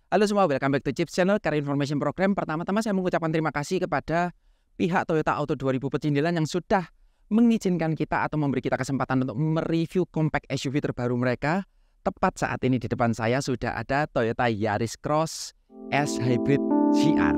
Halo semua, welcome back to Chips Channel, Career Information Program. Pertama-tama saya mengucapkan terima kasih kepada pihak Toyota Auto 2000 Pecindilan yang sudah mengizinkan kita atau memberi kita kesempatan untuk mereview compact SUV terbaru mereka. Tepat saat ini di depan saya sudah ada Toyota Yaris Cross S Hybrid GR.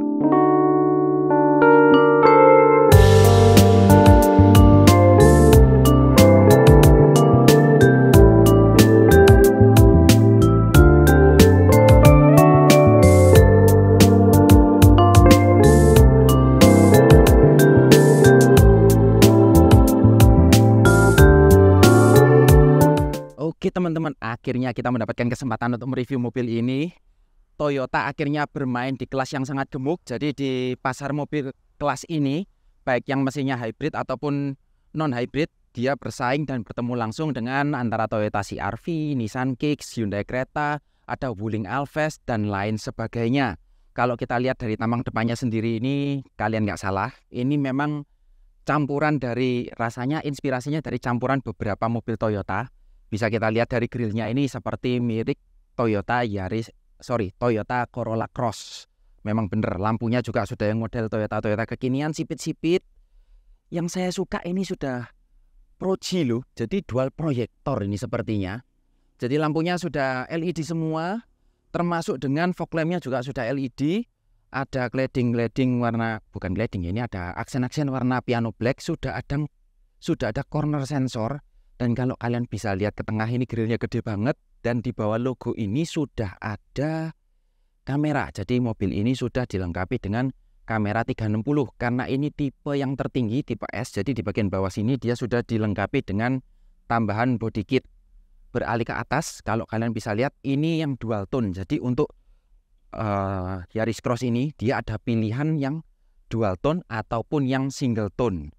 Oke teman-teman, akhirnya kita mendapatkan kesempatan untuk mereview mobil ini. Toyota akhirnya bermain di kelas yang sangat gemuk. Jadi di pasar mobil kelas ini, baik yang mesinnya hybrid ataupun non-hybrid, dia bersaing dan bertemu langsung dengan antara Toyota CR-V, Nissan Kicks, Hyundai Creta, ada Wuling Alphard, dan lain sebagainya. Kalau kita lihat dari tampang depannya sendiri ini, kalian nggak salah. Ini memang campuran dari, rasanya inspirasinya dari campuran beberapa mobil Toyota. Bisa kita lihat dari grillnya ini seperti mirip Toyota Corolla Cross. Memang bener, lampunya juga sudah yang model Toyota kekinian, sipit-sipit. Yang saya suka ini sudah Pro G loh, jadi dual proyektor ini sepertinya. Jadi lampunya sudah LED semua, termasuk dengan fog lampnya juga sudah LED. Ada cladding warna, bukan cladding, ini ada aksen-aksen warna piano black, sudah ada corner sensor. Dan kalau kalian bisa lihat ke tengah ini grillnya gede banget. Dan di bawah logo ini sudah ada kamera. Jadi mobil ini sudah dilengkapi dengan kamera 360. Karena ini tipe yang tertinggi, tipe S. Jadi di bagian bawah sini dia sudah dilengkapi dengan tambahan body kit. Beralih ke atas, kalau kalian bisa lihat ini yang dual tone. Jadi untuk Yaris Cross ini dia ada pilihan yang dual tone ataupun yang single tone.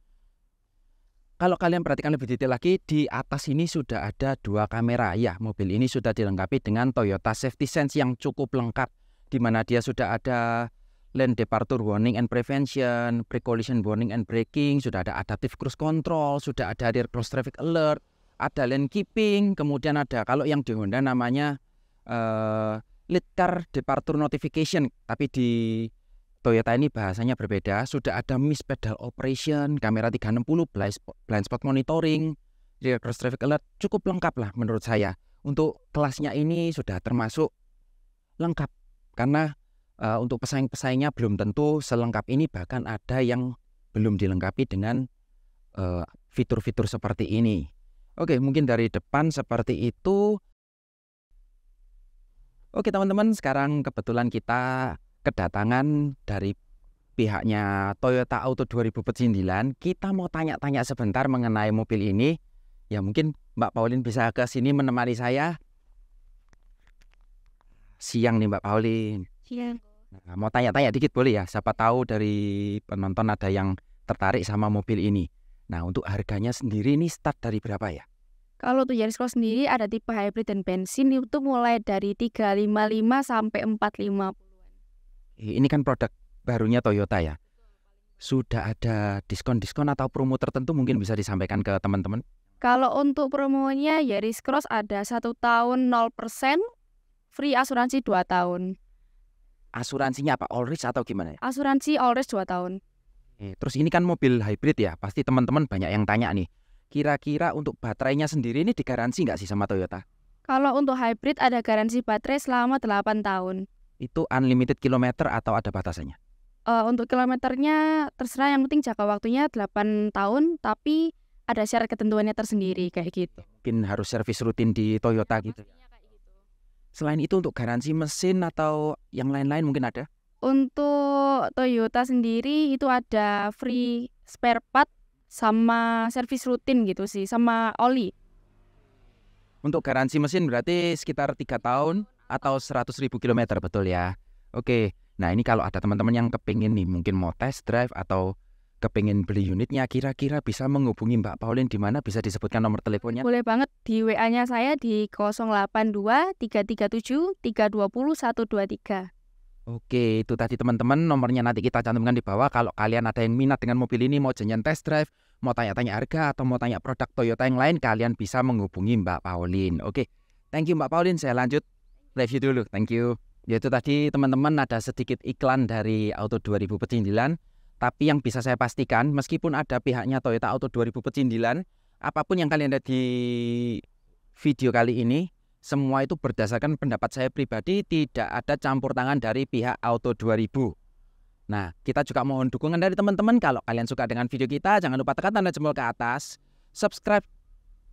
Kalau kalian perhatikan lebih detail lagi, di atas ini sudah ada dua kamera. Ya, mobil ini sudah dilengkapi dengan Toyota Safety Sense yang cukup lengkap. Di mana dia sudah ada Lane Departure Warning and Prevention, Pre-Collision Warning and Braking, sudah ada Adaptive Cruise Control, sudah ada Rear Cross Traffic Alert, ada Lane Keeping, kemudian ada, kalau yang di Honda namanya Lead Car Departure Notification, tapi di Toyota ini bahasanya berbeda. Sudah ada Miss Pedal Operation, kamera 360, blind spot monitoring, rear cross traffic alert. Cukup lengkap lah menurut saya. Untuk kelasnya ini sudah termasuk lengkap. Karena untuk pesaing-pesaingnya belum tentu selengkap ini. Bahkan ada yang belum dilengkapi dengan fitur-fitur seperti ini. Oke, mungkin dari depan seperti itu. Oke teman-teman, sekarang kebetulan kita kedatangan dari pihaknya Toyota Auto 2000 Pecindilan. Kita mau tanya-tanya sebentar mengenai mobil ini. Ya mungkin Mbak Pauline bisa ke sini menemani saya. Siang nih Mbak Pauline. Siang. Nah, mau tanya-tanya dikit boleh ya? Siapa tahu dari penonton ada yang tertarik sama mobil ini. Nah untuk harganya sendiri ini start dari berapa ya? Kalau untuk Yaris Cross sendiri ada tipe hybrid dan bensin itu mulai dari 355 sampai 450. Ini kan produk barunya Toyota ya. Sudah ada diskon-diskon atau promo tertentu mungkin bisa disampaikan ke teman-teman? Kalau untuk promonya Yaris Cross ada 1 tahun 0%, free asuransi 2 tahun. Asuransinya apa? All risk atau gimana ya? Asuransi all risk 2 tahun. Terus ini kan mobil hybrid ya, pasti teman-teman banyak yang tanya nih. Kira-kira untuk baterainya sendiri ini digaransi nggak sih sama Toyota? Kalau untuk hybrid ada garansi baterai selama 8 tahun. Itu unlimited kilometer atau ada batasannya? Untuk kilometernya terserah, yang penting jangka waktunya 8 tahun, tapi ada syarat ketentuannya tersendiri kayak gitu. Mungkin harus servis rutin di Toyota gitu. Selain itu untuk garansi mesin atau yang lain-lain mungkin ada? Untuk Toyota sendiri itu ada free spare part sama servis rutin gitu sih, sama oli. Untuk garansi mesin berarti sekitar 3 tahun atau 100.000 kilometer, betul ya? Oke, nah ini kalau ada teman-teman yang kepingin nih mungkin mau test drive atau kepingin beli unitnya, kira-kira bisa menghubungi Mbak Pauline di mana? Bisa disebutkan nomor teleponnya? Boleh banget, di WA-nya saya di 082 337 320 123. Oke, itu tadi teman-teman, nomornya nanti kita cantumkan di bawah. Kalau kalian ada yang minat dengan mobil ini, mau janjian test drive, mau tanya-tanya harga atau mau tanya produk Toyota yang lain, kalian bisa menghubungi Mbak Pauline. Oke, thank you Mbak Pauline, saya lanjut review dulu. Thank you. Yaitu tadi teman-teman ada sedikit iklan dari Auto 2000 Pecindilan. Tapi yang bisa saya pastikan, meskipun ada pihaknya Toyota Auto 2000 Pecindilan, apapun yang kalian lihat di video kali ini, semua itu berdasarkan pendapat saya pribadi, tidak ada campur tangan dari pihak Auto 2000. Nah, kita juga mohon dukungan dari teman-teman. Kalau kalian suka dengan video kita, jangan lupa tekan tanda jempol ke atas, subscribe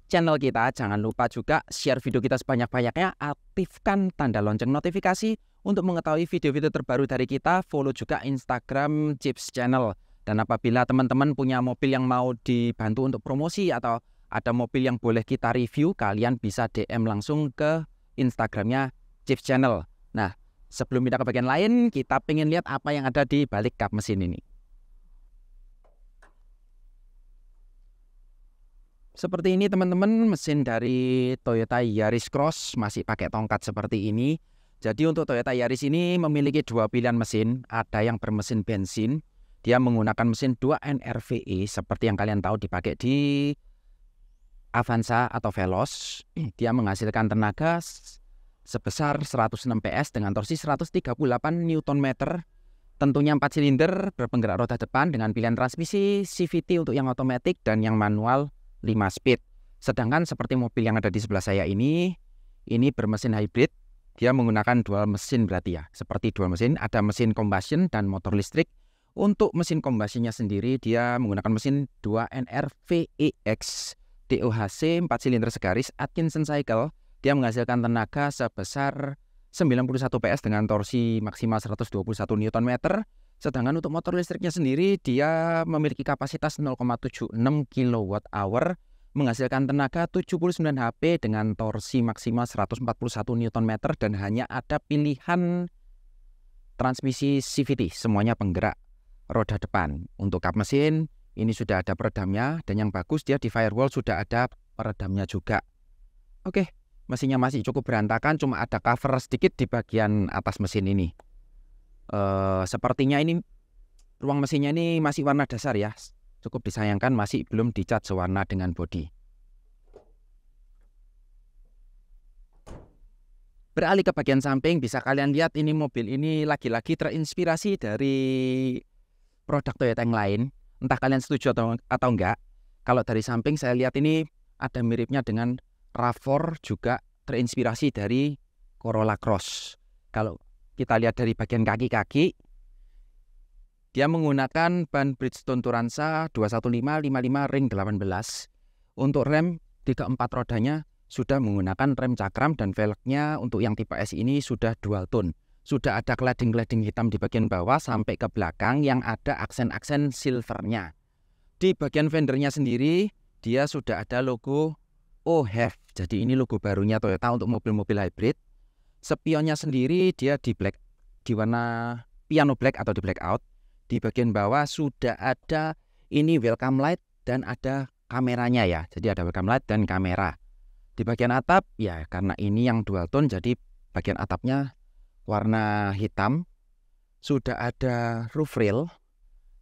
channel kita, jangan lupa juga share video kita sebanyak-banyaknya, aktifkan tanda lonceng notifikasi untuk mengetahui video-video terbaru dari kita, follow juga Instagram Chips Channel. Dan apabila teman-teman punya mobil yang mau dibantu untuk promosi atau ada mobil yang boleh kita review, kalian bisa DM langsung ke Instagramnya Chips Channel. Nah, sebelum kita ke bagian lain, kita pengen lihat apa yang ada di balik kap mesin ini. Seperti ini teman-teman, mesin dari Toyota Yaris Cross masih pakai tongkat seperti ini. Jadi untuk Toyota Yaris ini memiliki dua pilihan mesin. Ada yang bermesin bensin, dia menggunakan mesin 2NRVE seperti yang kalian tahu dipakai di Avanza atau Veloz. Dia menghasilkan tenaga sebesar 106 PS dengan torsi 138 Nm. Tentunya 4 silinder berpenggerak roda depan dengan pilihan transmisi CVT untuk yang otomatis dan yang manual 5 speed. Sedangkan seperti mobil yang ada di sebelah saya ini bermesin hybrid. Dia menggunakan dual mesin berarti ya. Seperti dual mesin, ada mesin combustion dan motor listrik. Untuk mesin combustionnya sendiri dia menggunakan mesin 2NR-VEX DOHC 4 silinder segaris Atkinson cycle. Dia menghasilkan tenaga sebesar 91 PS dengan torsi maksimal 121 Nm. Sedangkan untuk motor listriknya sendiri dia memiliki kapasitas 0,76 kWh, menghasilkan tenaga 79 HP dengan torsi maksimal 141 Nm dan hanya ada pilihan transmisi CVT, semuanya penggerak roda depan. Untuk kap mesin ini sudah ada peredamnya dan yang bagus dia di firewall sudah ada peredamnya juga. Oke, mesinnya masih cukup berantakan, cuma ada cover sedikit di bagian atas mesin ini. Sepertinya ini ruang mesinnya ini masih warna dasar ya. Cukup disayangkan masih belum dicat sewarna dengan bodi. Beralih ke bagian samping, bisa kalian lihat ini mobil ini lagi-lagi terinspirasi dari produk Toyota yang lain. Entah kalian setuju atau enggak. Kalau dari samping saya lihat ini ada miripnya dengan RAV4, juga terinspirasi dari Corolla Cross. Kalau kita lihat dari bagian kaki-kaki, dia menggunakan ban Bridgestone Turanza 215 55 ring 18. Untuk rem di keempat rodanya sudah menggunakan rem cakram dan velgnya untuk yang tipe S ini sudah dual tone. Sudah ada cladding-cladding hitam di bagian bawah sampai ke belakang yang ada aksen-aksen silvernya. Di bagian fendernya sendiri dia sudah ada logo OHEV. Jadi ini logo barunya Toyota untuk mobil-mobil hybrid. Spionnya sendiri dia di warna piano black atau di blackout. Di bagian bawah sudah ada ini welcome light dan ada kameranya ya. Jadi ada welcome light dan kamera. Di bagian atap ya karena ini yang dual tone jadi bagian atapnya warna hitam. Sudah ada roof rail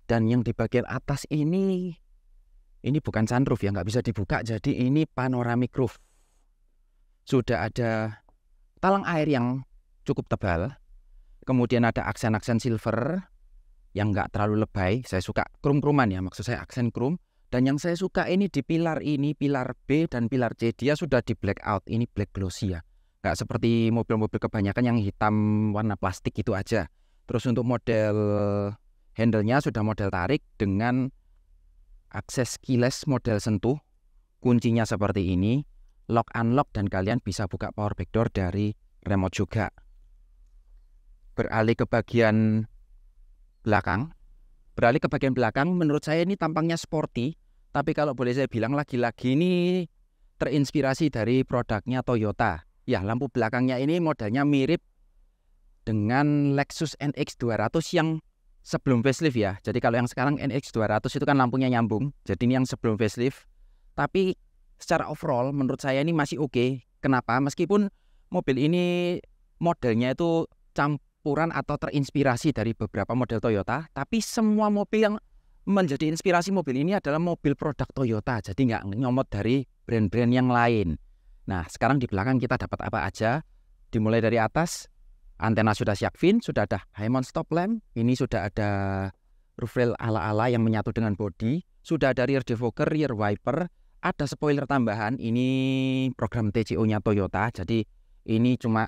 dan yang di bagian atas ini bukan sunroof ya, nggak bisa dibuka, jadi ini panoramic roof. Sudah ada talang air yang cukup tebal. Kemudian ada aksen-aksen silver yang nggak terlalu lebay. Saya suka krum-kruman ya, maksud saya aksen krum. Dan yang saya suka ini di pilar ini, pilar B dan pilar C, dia sudah di blackout. Ini black glossy ya. Nggak seperti mobil-mobil kebanyakan yang hitam warna plastik itu aja. Terus untuk model handle-nya sudah model tarik dengan akses keyless model sentuh. Kuncinya seperti ini. Lock unlock dan kalian bisa buka power back door dari remote juga. Beralih ke bagian belakang. Menurut saya ini tampangnya sporty, tapi kalau boleh saya bilang lagi-lagi ini terinspirasi dari produknya Toyota. Ya, lampu belakangnya ini modelnya mirip dengan Lexus NX 200 yang sebelum facelift ya. Jadi kalau yang sekarang NX 200 itu kan lampunya nyambung. Jadi ini yang sebelum facelift. Tapi secara overall menurut saya ini masih oke. Kenapa? Meskipun mobil ini modelnya itu campuran atau terinspirasi dari beberapa model Toyota, tapi semua mobil yang menjadi inspirasi mobil ini adalah mobil produk Toyota. Jadi nggak nyomot dari brand-brand yang lain. Nah, sekarang di belakang kita dapat apa aja? Dimulai dari atas, Antena sudah shark fin, sudah ada high mount stop lamp, ini sudah ada roof rail ala-ala yang menyatu dengan bodi, sudah ada rear defogger, rear wiper, ada spoiler tambahan. Ini program TCO-nya Toyota, jadi ini cuma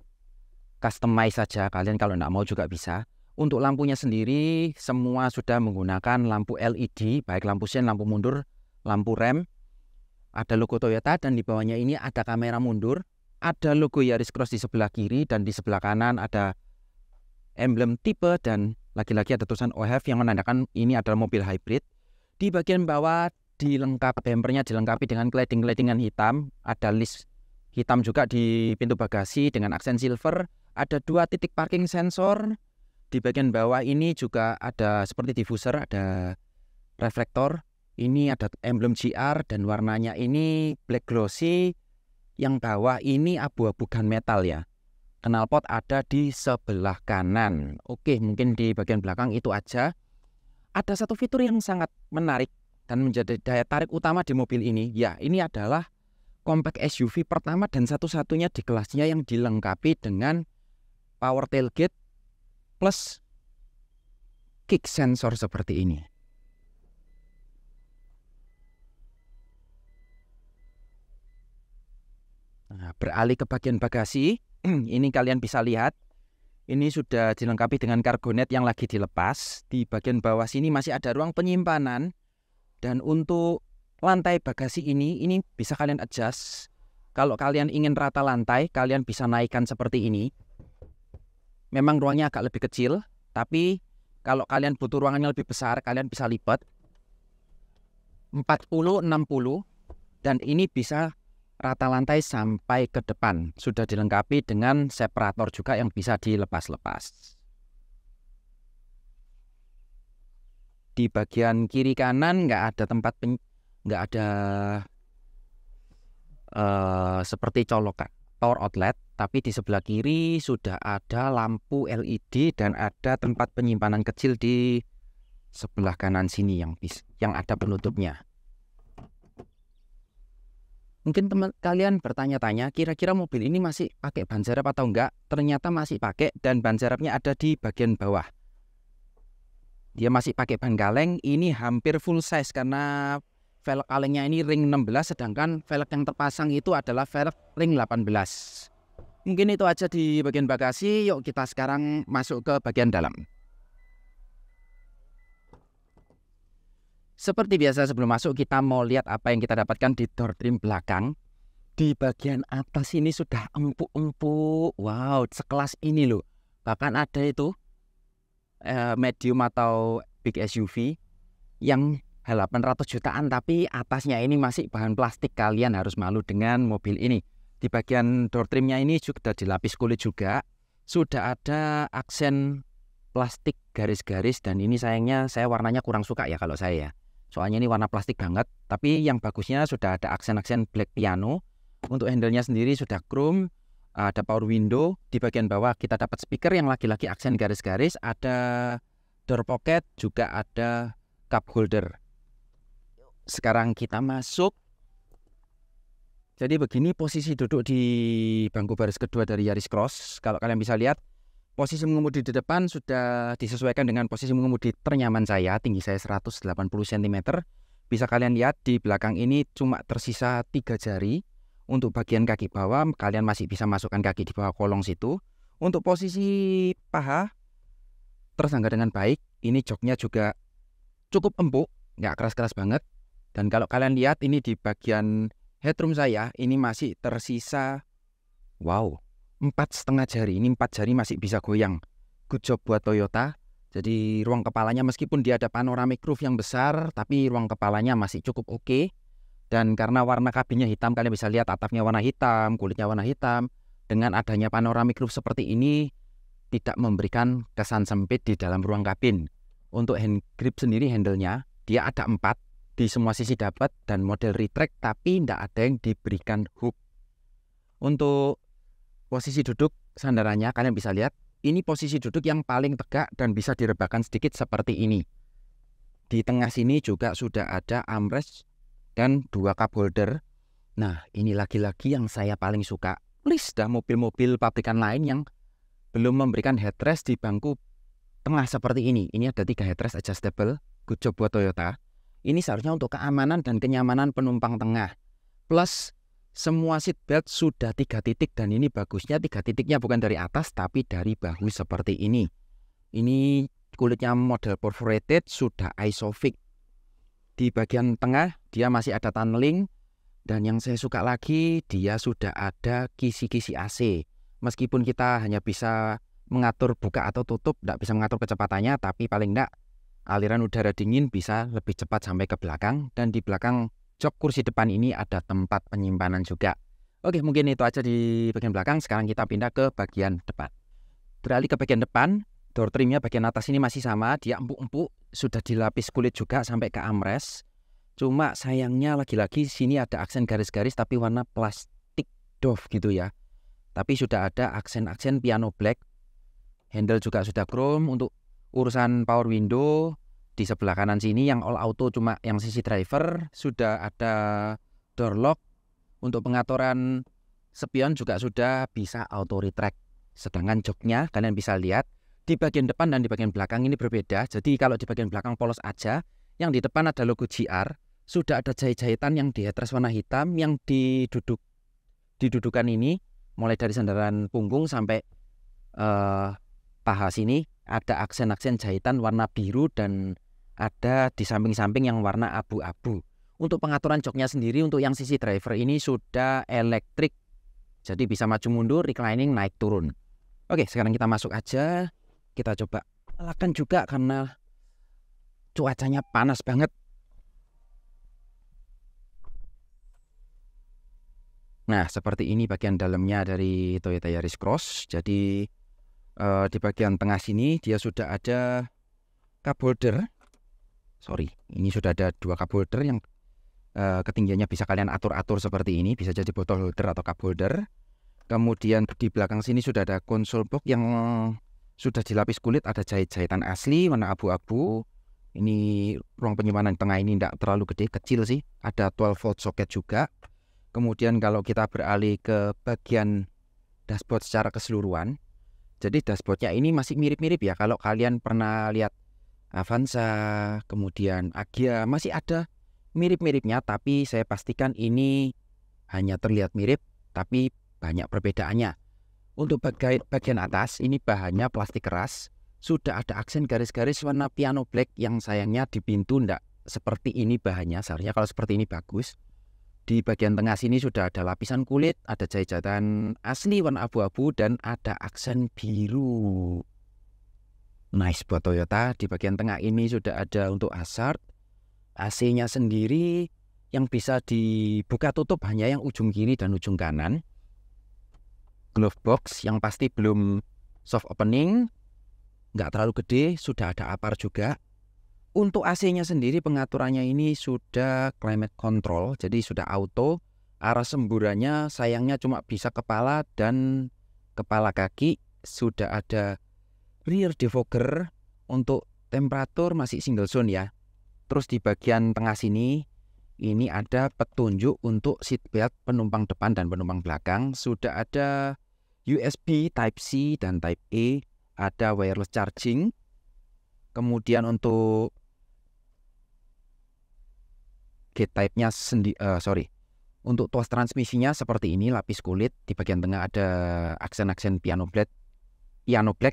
customize saja, kalian kalau nggak mau juga bisa. Untuk lampunya sendiri semua sudah menggunakan lampu LED, baik lampu sen, lampu mundur, lampu rem. Ada logo Toyota dan di bawahnya ini ada kamera mundur. Ada logo Yaris Cross di sebelah kiri dan di sebelah kanan ada emblem tipe dan lagi-lagi ada tulisan OHF yang menandakan ini adalah mobil hybrid. Di bagian bawah bumpernya dilengkapi dengan cladding-claddingan hitam. Ada list hitam juga di pintu bagasi dengan aksen silver. Ada 2 titik parking sensor. Di bagian bawah ini juga ada seperti diffuser, ada reflektor. Ini ada emblem GR dan warnanya ini black glossy. Yang bawah ini abu-abu gunmetal ya. Knalpot ada di sebelah kanan. Oke, mungkin di bagian belakang itu aja. Ada satu fitur yang sangat menarik dan menjadi daya tarik utama di mobil ini. Ya, ini adalah compact SUV pertama dan satu-satunya di kelasnya yang dilengkapi dengan power tailgate plus kick sensor seperti ini. Nah, beralih ke bagian bagasi, ini kalian bisa lihat, ini sudah dilengkapi dengan cargonet yang lagi dilepas. Di bagian bawah sini masih ada ruang penyimpanan. Dan untuk lantai bagasi ini bisa kalian adjust. Kalau kalian ingin rata lantai, kalian bisa naikkan seperti ini. Memang ruangnya agak lebih kecil, tapi kalau kalian butuh ruangannya lebih besar, kalian bisa lipat 40-60 dan ini bisa rata lantai sampai ke depan. Sudah dilengkapi dengan separator juga yang bisa dilepas-lepas. Di bagian kiri kanan nggak ada tempat nggak ada seperti colokan power outlet, tapi di sebelah kiri sudah ada lampu LED dan ada tempat penyimpanan kecil di sebelah kanan sini yang ada penutupnya. Mungkin teman kalian bertanya-tanya, kira-kira mobil ini masih pakai ban serep atau enggak? Ternyata masih pakai dan ban serepnya ada di bagian bawah. Dia masih pakai ban kaleng, ini hampir full size karena velg kalengnya ini ring 16 sedangkan velg yang terpasang itu adalah velg ring 18. Mungkin itu aja di bagian bagasi, yuk kita sekarang masuk ke bagian dalam. Seperti biasa sebelum masuk kita mau lihat apa yang kita dapatkan di door trim belakang. Di bagian atas ini sudah empuk-empuk. Wow, sekelas ini loh. Bahkan ada itu medium atau big SUV yang 800 jutaan tapi atasnya ini masih bahan plastik. Kalian harus malu dengan mobil ini. Di bagian door trimnya ini sudah dilapis kulit juga. Sudah ada aksen plastik garis-garis dan ini sayangnya saya warnanya kurang suka ya kalau saya. Soalnya ini warna plastik banget, tapi yang bagusnya sudah ada aksen-aksen black piano. Untuk handle-nya sendiri sudah chrome, ada power window. Di bagian bawah kita dapat speaker yang lagi-lagi aksen garis-garis, ada door pocket, juga ada cup holder. Sekarang kita masuk. Jadi begini posisi duduk di bangku baris kedua dari Yaris Cross. Kalau kalian bisa lihat, posisi mengemudi di depan sudah disesuaikan dengan posisi mengemudi ternyaman saya. Tinggi saya 180 cm. Bisa kalian lihat di belakang ini cuma tersisa 3 jari. Untuk bagian kaki bawah kalian masih bisa masukkan kaki di bawah kolong situ. Untuk posisi paha tersangga dengan baik. Ini joknya juga cukup empuk, nggak keras-keras banget. Dan kalau kalian lihat ini di bagian headroom saya ini masih tersisa 4,5 jari. Ini 4 jari masih bisa goyang. Good job buat Toyota. Jadi ruang kepalanya meskipun dia ada panoramic roof yang besar, tapi ruang kepalanya masih cukup oke. Dan karena warna kabinnya hitam, kalian bisa lihat atapnya warna hitam, kulitnya warna hitam. Dengan adanya panoramic roof seperti ini, tidak memberikan kesan sempit di dalam ruang kabin. Untuk hand grip sendiri handle-nya, dia ada 4. Di semua sisi dapat dan model retract, tapi tidak ada yang diberikan hook. Untuk posisi duduk sandarannya kalian bisa lihat, ini posisi duduk yang paling tegak dan bisa direbahkan sedikit seperti ini. Di tengah sini juga sudah ada armrest dan 2 cup holder. Nah, ini lagi-lagi yang saya paling suka. Please dah mobil-mobil pabrikan lain yang belum memberikan headrest di bangku tengah seperti ini. Ini ada 3 headrest adjustable. Good job buat Toyota. Ini seharusnya untuk keamanan dan kenyamanan penumpang tengah. Plus semua seat belt sudah 3 titik, dan ini bagusnya 3 titiknya bukan dari atas tapi dari bahu seperti ini. Ini kulitnya model perforated, sudah isofix. Di bagian tengah dia masih ada tunneling, dan yang saya suka lagi dia sudah ada kisi-kisi AC. Meskipun kita hanya bisa mengatur buka atau tutup, tidak bisa mengatur kecepatannya, tapi paling tidak aliran udara dingin bisa lebih cepat sampai ke belakang. Dan di belakang jok kursi depan ini ada tempat penyimpanan juga. Oke, mungkin itu aja di bagian belakang. Sekarang kita pindah ke bagian depan. Beralih ke bagian depan, door trimnya bagian atas ini masih sama, dia empuk-empuk, sudah dilapis kulit juga sampai ke armrest. Cuma sayangnya lagi-lagi sini ada aksen garis-garis tapi warna plastik doff gitu ya. Tapi sudah ada aksen-aksen piano black. Handle juga sudah chrome. Untuk urusan power window di sebelah kanan sini yang all auto, cuma yang sisi driver sudah ada door lock. Untuk pengaturan spion juga sudah bisa auto retract. Sedangkan joknya kalian bisa lihat di bagian depan dan di bagian belakang ini berbeda. Jadi kalau di bagian belakang polos aja, yang di depan ada logo GR. Sudah ada jahit-jahitan yang di headrest warna hitam, yang didudukan ini mulai dari sandaran punggung sampai paha sini ada aksen-aksen jahitan warna biru, dan ada di samping-samping yang warna abu-abu. Untuk pengaturan joknya sendiri untuk yang sisi driver ini sudah elektrik, jadi bisa maju mundur, reclining, naik turun. Oke, sekarang kita masuk aja. Kita coba nyalakan juga karena cuacanya panas banget. Nah, seperti ini bagian dalamnya dari Toyota Yaris Cross. Jadi di bagian tengah sini dia sudah ada cup holder. Ini sudah ada 2 cup holder yang ketinggiannya bisa kalian atur-atur seperti ini. Bisa jadi botol holder atau cup holder. Kemudian di belakang sini sudah ada console box yang sudah dilapis kulit. Ada jahit-jahitan asli warna abu-abu. Ini ruang penyimpanan tengah ini tidak terlalu gede, kecil sih. Ada 12 volt socket juga. Kemudian kalau kita beralih ke bagian dashboard secara keseluruhan, jadi dashboardnya ini masih mirip-mirip ya. Kalau kalian pernah lihat Avanza, kemudian Agya, masih ada mirip-miripnya. Tapi saya pastikan ini hanya terlihat mirip, tapi banyak perbedaannya. Untuk bagian atas, ini bahannya plastik keras. Sudah ada aksen garis-garis warna piano black, yang sayangnya di pintu tidak seperti ini bahannya. Seharusnya kalau seperti ini bagus. Di bagian tengah sini sudah ada lapisan kulit, ada jahit-jahitan asli warna abu-abu, dan ada aksen biru. Nice buat Toyota. Di bagian tengah ini sudah ada untuk hazard. AC-nya sendiri yang bisa dibuka tutup hanya yang ujung kiri dan ujung kanan. Glove box yang pasti belum soft opening, nggak terlalu gede, sudah ada apar juga. Untuk AC-nya sendiri pengaturannya ini sudah climate control, jadi sudah auto. Arah semburannya sayangnya cuma bisa kepala dan kepala kaki. Sudah ada rear defogger. Untuk temperatur masih single zone ya. Terus di bagian tengah sini ini ada petunjuk untuk seat belt penumpang depan dan penumpang belakang. Sudah ada USB Type C dan Type A. Ada wireless charging. Kemudian untuk gate type-nya untuk tuas transmisinya seperti ini, lapis kulit. Di bagian tengah ada aksen-aksen piano black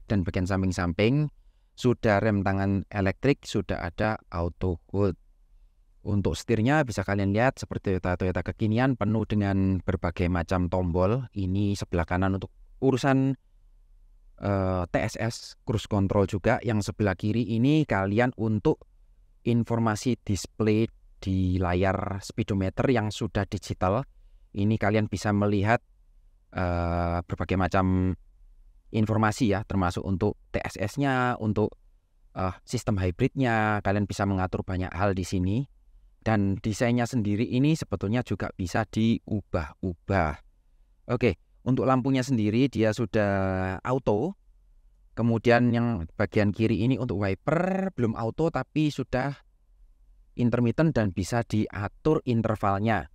dan bagian samping-samping sudah rem tangan elektrik, sudah ada auto hold. Untuk setirnya bisa kalian lihat seperti Toyota kekinian, penuh dengan berbagai macam tombol. Ini sebelah kanan untuk urusan TSS cruise control juga. Yang sebelah kiri ini kalian untuk informasi display di layar speedometer yang sudah digital. Ini kalian bisa melihat berbagai macam informasi ya, termasuk untuk TSS-nya, untuk sistem hybridnya. Kalian bisa mengatur banyak hal di sini. Dan desainnya sendiri ini sebetulnya juga bisa diubah-ubah. Oke, untuk lampunya sendiri dia sudah auto. Kemudian yang bagian kiri ini untuk wiper belum auto tapi sudah intermittent dan bisa diatur intervalnya.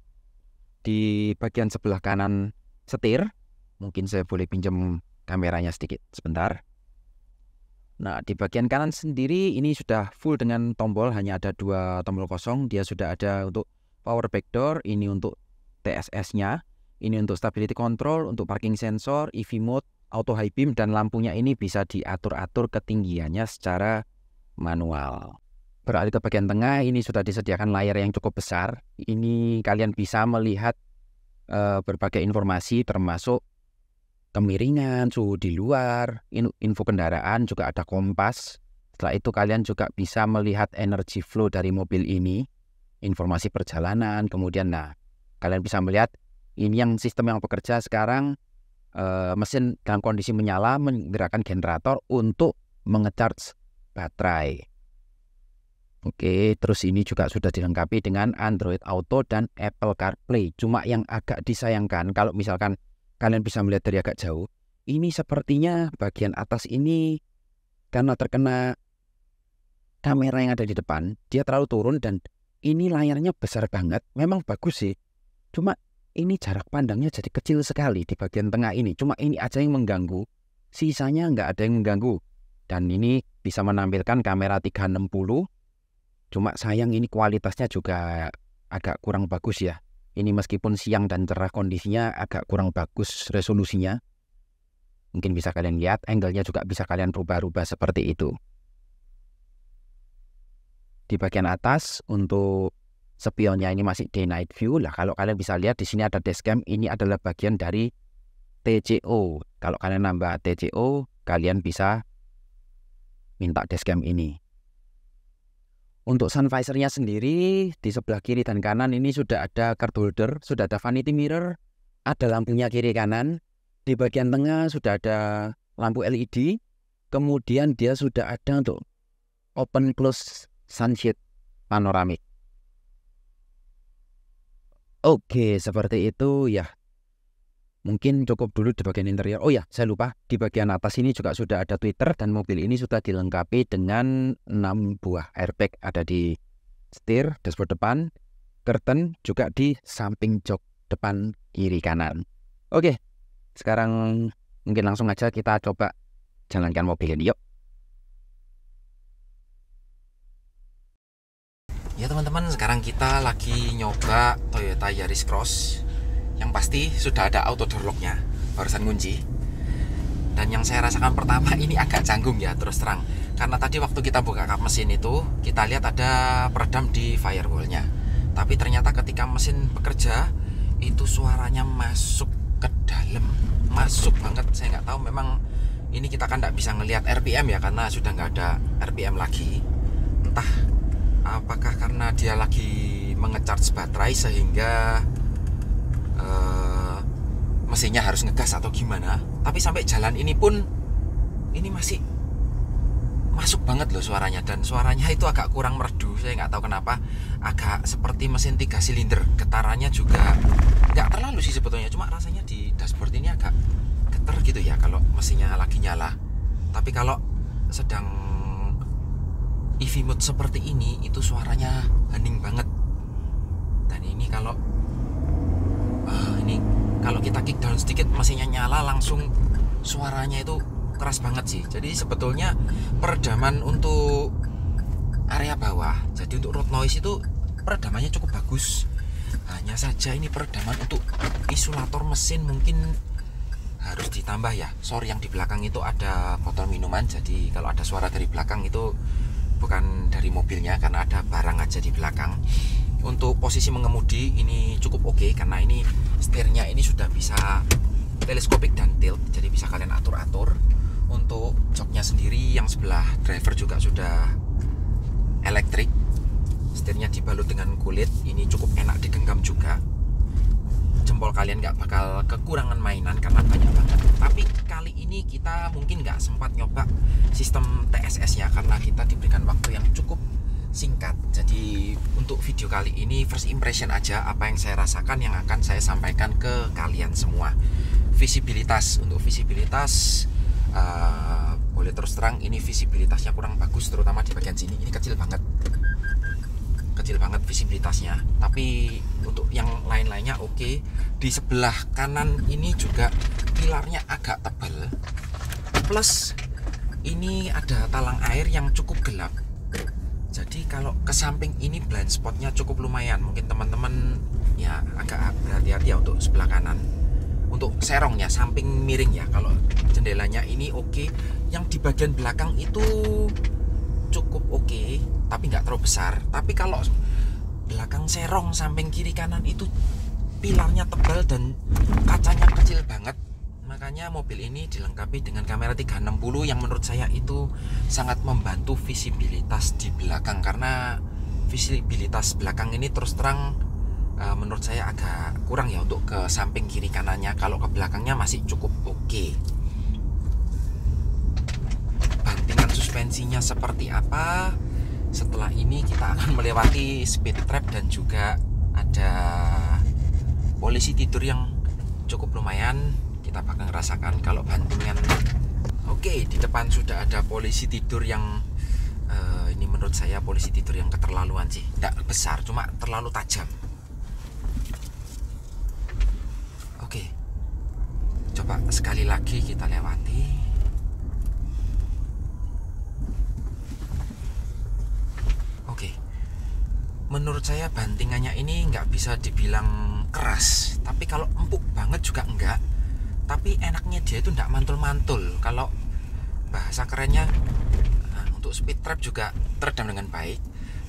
Di bagian sebelah kanan setir, mungkin saya boleh pinjam kameranya sedikit sebentar. Nah, di bagian kanan sendiri ini sudah full dengan tombol, hanya ada 2 tombol kosong. Dia sudah ada untuk power backdoor, ini untuk TSS-nya, ini untuk stability control, untuk parking sensor, EV mode, auto high beam, dan lampunya ini bisa diatur-atur ketinggiannya secara manual. Beralih ke bagian tengah, ini sudah disediakan layar yang cukup besar. Ini kalian bisa melihat berbagai informasi termasuk kemiringan, suhu di luar, info kendaraan, juga ada kompas. Setelah itu kalian juga bisa melihat energy flow dari mobil ini, informasi perjalanan, kemudian kalian bisa melihat ini yang sistem yang bekerja sekarang, mesin dalam kondisi menyala, menggerakkan generator untuk mengecharge baterai. Oke, terus ini juga sudah dilengkapi dengan Android Auto dan Apple CarPlay. Cuma yang agak disayangkan, kalau misalkan kalian bisa melihat dari agak jauh, ini sepertinya bagian atas ini karena terkena kamera yang ada di depan, dia terlalu turun dan ini layarnya besar banget. Memang bagus sih, cuma ini jarak pandangnya jadi kecil sekali di bagian tengah ini. Cuma ini aja yang mengganggu, sisanya nggak ada yang mengganggu. Dan ini bisa menampilkan kamera 360. Cuma sayang ini kualitasnya juga agak kurang bagus ya. Ini meskipun siang dan cerah kondisinya agak kurang bagus resolusinya. Mungkin bisa kalian lihat, angle-nya juga bisa kalian rubah-rubah seperti itu. Di bagian atas untuk spionnya ini masih day night view. Lah kalau kalian bisa lihat di sini ada dashcam, ini adalah bagian dari TCO. Kalau kalian nambah TCO, kalian bisa minta dashcam ini. Untuk sun visor-nya sendiri, di sebelah kiri dan kanan ini sudah ada card holder, sudah ada vanity mirror, ada lampunya kiri kanan. Di bagian tengah sudah ada lampu LED, kemudian dia sudah ada untuk open close sunshade panoramik. Oke, seperti itu ya. Mungkin cukup dulu di bagian interior. Oh ya, saya lupa, di bagian atas ini juga sudah ada tweeter dan mobil ini sudah dilengkapi dengan 6 buah airbag, ada di setir, dashboard depan, curtain, juga di samping jok depan kiri kanan. Oke, sekarang mungkin langsung aja kita coba jalankan mobil ini, yuk. Ya teman-teman, sekarang kita lagi nyoba Toyota Yaris Cross. Yang pasti sudah ada auto door lock-nya, barusan ngunci. Dan yang saya rasakan pertama ini agak canggung ya, terus terang. Karena tadi waktu kita buka kap mesin itu, kita lihat ada peredam di firewall-nya. Tapi ternyata ketika mesin bekerja, itu suaranya masuk ke dalam. Masuk banget, saya nggak tahu, memang ini kita kan nggak bisa ngelihat RPM ya, karena sudah nggak ada RPM lagi. Entah apakah karena dia lagi mengecharge baterai sehingga mesinnya harus ngegas atau gimana. Tapi sampai jalan ini pun ini masih masuk banget loh suaranya. Dan suaranya itu agak kurang merdu, saya nggak tahu kenapa. Agak seperti mesin 3 silinder. Getarannya juga nggak terlalu sih sebetulnya, cuma rasanya di dashboard ini agak getar gitu ya kalau mesinnya lagi nyala. Tapi kalau sedang EV mode seperti ini, itu suaranya hening banget. Dan ini kalau kalau kita kick down sedikit, mesinnya nyala langsung, suaranya itu keras banget sih. Jadi sebetulnya peredaman untuk area bawah, jadi untuk road noise itu peredamannya cukup bagus. Hanya saja ini peredaman untuk isolator mesin mungkin harus ditambah ya. Sorry, yang di belakang itu ada botol minuman, jadi kalau ada suara dari belakang itu bukan dari mobilnya, karena ada barang aja di belakang. Untuk posisi mengemudi ini cukup oke, karena ini setirnya ini sudah bisa teleskopik dan tilt, jadi bisa kalian atur-atur. Untuk joknya sendiri yang sebelah driver juga sudah elektrik, setirnya dibalut dengan kulit, ini cukup enak digenggam juga. Jempol kalian nggak bakal kekurangan mainan karena banyak banget. Tapi kali ini kita mungkin nggak sempat nyoba sistem TSS nya karena kita diberikan waktu yang cukup singkat. Jadi untuk video kali ini first impression aja, apa yang saya rasakan yang akan saya sampaikan ke kalian semua. Visibilitas, untuk visibilitas boleh terus terang ini visibilitasnya kurang bagus, terutama di bagian sini. Ini kecil banget visibilitasnya. Tapi untuk yang lain-lainnya oke. Di sebelah kanan ini juga pilarnya agak tebal, plus ini ada talang air yang cukup gelap. Jadi kalau ke samping ini blind spotnya cukup lumayan. Mungkin teman-teman ya agak berhati-hati ya untuk sebelah kanan. Untuk serongnya samping miring ya. Kalau jendelanya ini oke. Yang di bagian belakang itu cukup oke, tapi nggak terlalu besar. Tapi kalau belakang serong samping kiri kanan itu pilarnya tebal dan kacanya kecil banget. Makanya mobil ini dilengkapi dengan kamera 360 yang menurut saya itu sangat membantu visibilitas di belakang, karena visibilitas belakang ini terus terang menurut saya agak kurang ya untuk ke samping kiri kanannya. Kalau ke belakangnya masih cukup oke. Bantingan suspensinya seperti apa? Setelah ini kita akan melewati speed trap dan juga ada polisi tidur yang cukup lumayan. Kita bakal ngerasakan kalau bantingan. Oke, di depan sudah ada polisi tidur yang ini menurut saya polisi tidur yang keterlaluan sih. Tidak besar, cuma terlalu tajam. Oke, coba sekali lagi kita lewati. Oke, menurut saya bantingannya ini nggak bisa dibilang keras, tapi kalau empuk banget juga enggak. Tapi enaknya dia itu tidak mantul-mantul. Kalau bahasa kerennya untuk speed trap juga teredam dengan baik.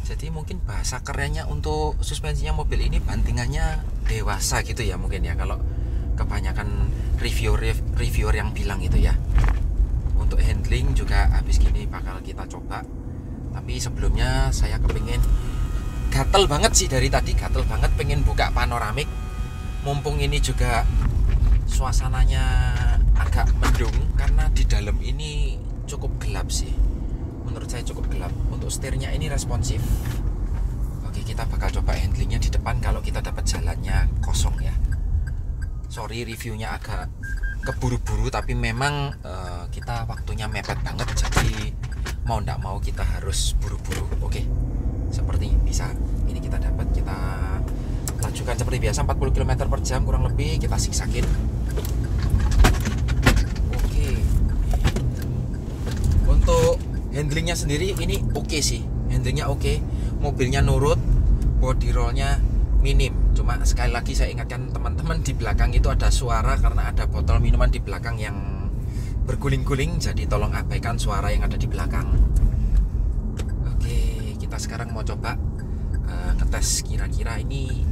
Jadi mungkin bahasa kerennya untuk suspensinya mobil ini bantingannya dewasa gitu ya mungkin ya, kalau kebanyakan reviewer yang bilang itu ya. Untuk handling juga habis gini bakal kita coba. Tapi sebelumnya saya kepingin, gatel banget sih dari tadi, gatel banget pengen buka panoramik. Mumpung ini juga suasananya agak mendung, karena di dalam ini cukup gelap sih. Menurut saya cukup gelap. Untuk setirnya ini responsif. Oke, kita bakal coba handlingnya di depan kalau kita dapat jalannya kosong ya. Sorry reviewnya agak keburu-buru, tapi memang kita waktunya mepet banget, jadi mau ndak mau kita harus buru-buru. Oke, seperti bisa. Ini kita dapat, kita lajukan seperti biasa 40 km per jam kurang lebih, kita siksakin. Oke. Untuk handlingnya sendiri ini oke sih. Handlingnya oke. Mobilnya nurut. Body rollnya minim. Cuma sekali lagi saya ingatkan teman-teman, di belakang itu ada suara karena ada botol minuman di belakang yang berguling-guling. Jadi tolong abaikan suara yang ada di belakang. Oke, kita sekarang mau coba ngetes kira-kira ini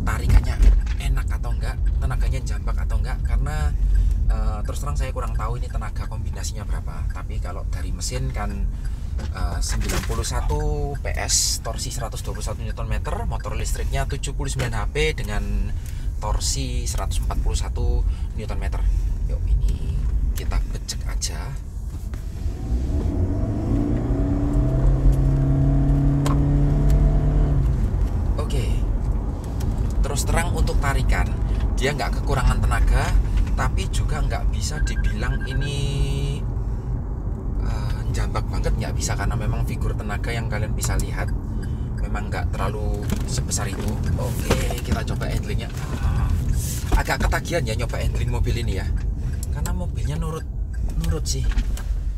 tarikannya enak atau enggak, tenaganya jambak atau enggak. Karena terus terang saya kurang tahu ini tenaga kombinasinya berapa. Tapi kalau dari mesin kan 91 PS, torsi 121 Nm, motor listriknya 79 HP dengan torsi 141 Nm. Yuk, ini kita becek aja. Oke. Terus terang untuk tarikan dia nggak kekurangan tenaga, tapi juga nggak bisa dibilang ini jambak banget, nggak bisa, karena memang figur tenaga yang kalian bisa lihat memang nggak terlalu sebesar itu. Oke, kita coba handlingnya. Agak ketagihan ya nyoba handling mobil ini ya, karena mobilnya nurut sih.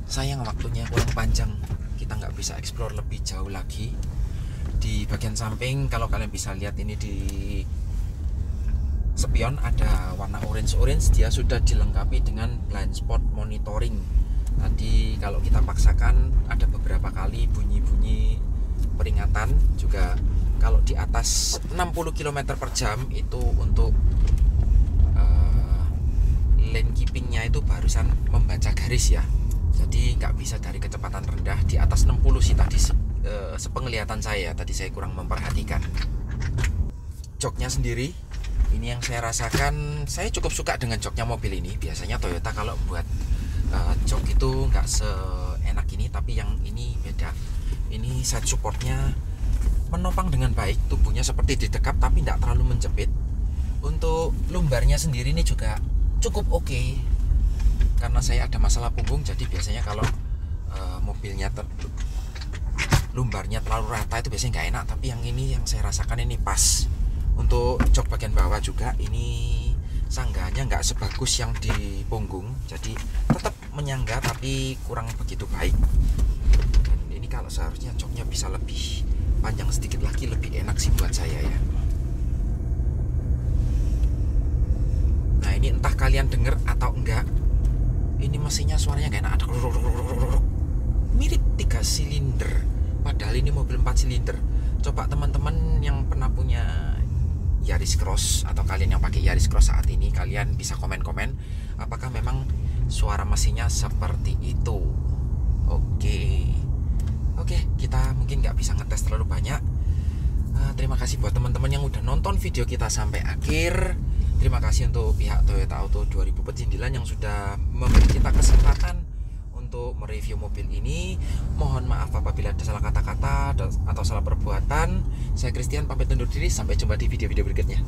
Sayang waktunya kurang panjang, kita nggak bisa explore lebih jauh lagi. Di bagian samping kalau kalian bisa lihat ini di spion ada warna orange, dia sudah dilengkapi dengan blind spot monitoring. Tadi kalau kita paksakan ada beberapa kali bunyi-bunyi peringatan. Juga kalau di atas 60 km per jam itu untuk lane keepingnya itu barusan membaca garis ya. Jadi nggak bisa dari kecepatan rendah. Di atas 60 sih tadi sepenglihatan saya. Tadi saya kurang memperhatikan. Joknya sendiri, ini yang saya rasakan, saya cukup suka dengan joknya mobil ini. Biasanya Toyota kalau buat jok itu nggak seenak ini, tapi yang ini beda. Ini side supportnya menopang dengan baik, tubuhnya seperti didekap tapi tidak terlalu menjepit. Untuk lumbarnya sendiri ini juga cukup oke. Karena saya ada masalah punggung, jadi biasanya kalau mobilnya lumbarnya terlalu rata itu biasanya nggak enak. Tapi yang ini yang saya rasakan ini pas. Untuk jok bagian bawah juga ini sangganya nggak sebagus yang di punggung, jadi tetap menyangga tapi kurang begitu baik. Dan ini kalau seharusnya joknya bisa lebih panjang sedikit lagi, lebih enak sih buat saya ya. Nah ini entah kalian denger atau enggak, ini mesinnya suaranya nggak enak, ada mirip 3 silinder, padahal ini mobil 4 silinder. Coba teman-teman yang pernah punya Yaris Cross atau kalian yang pakai Yaris Cross saat ini, kalian bisa komen-komen apakah memang suara mesinnya seperti itu. Oke, kita mungkin nggak bisa ngetes terlalu banyak. Terima kasih buat teman-teman yang udah nonton video kita sampai akhir. Terima kasih untuk pihak Toyota Auto 2009 yang sudah memberi kita kesempatan untuk mereview mobil ini. Mohon maaf apabila ada salah kata-kata atau salah perbuatan. Saya Christian pamit undur diri, sampai jumpa di video-video berikutnya.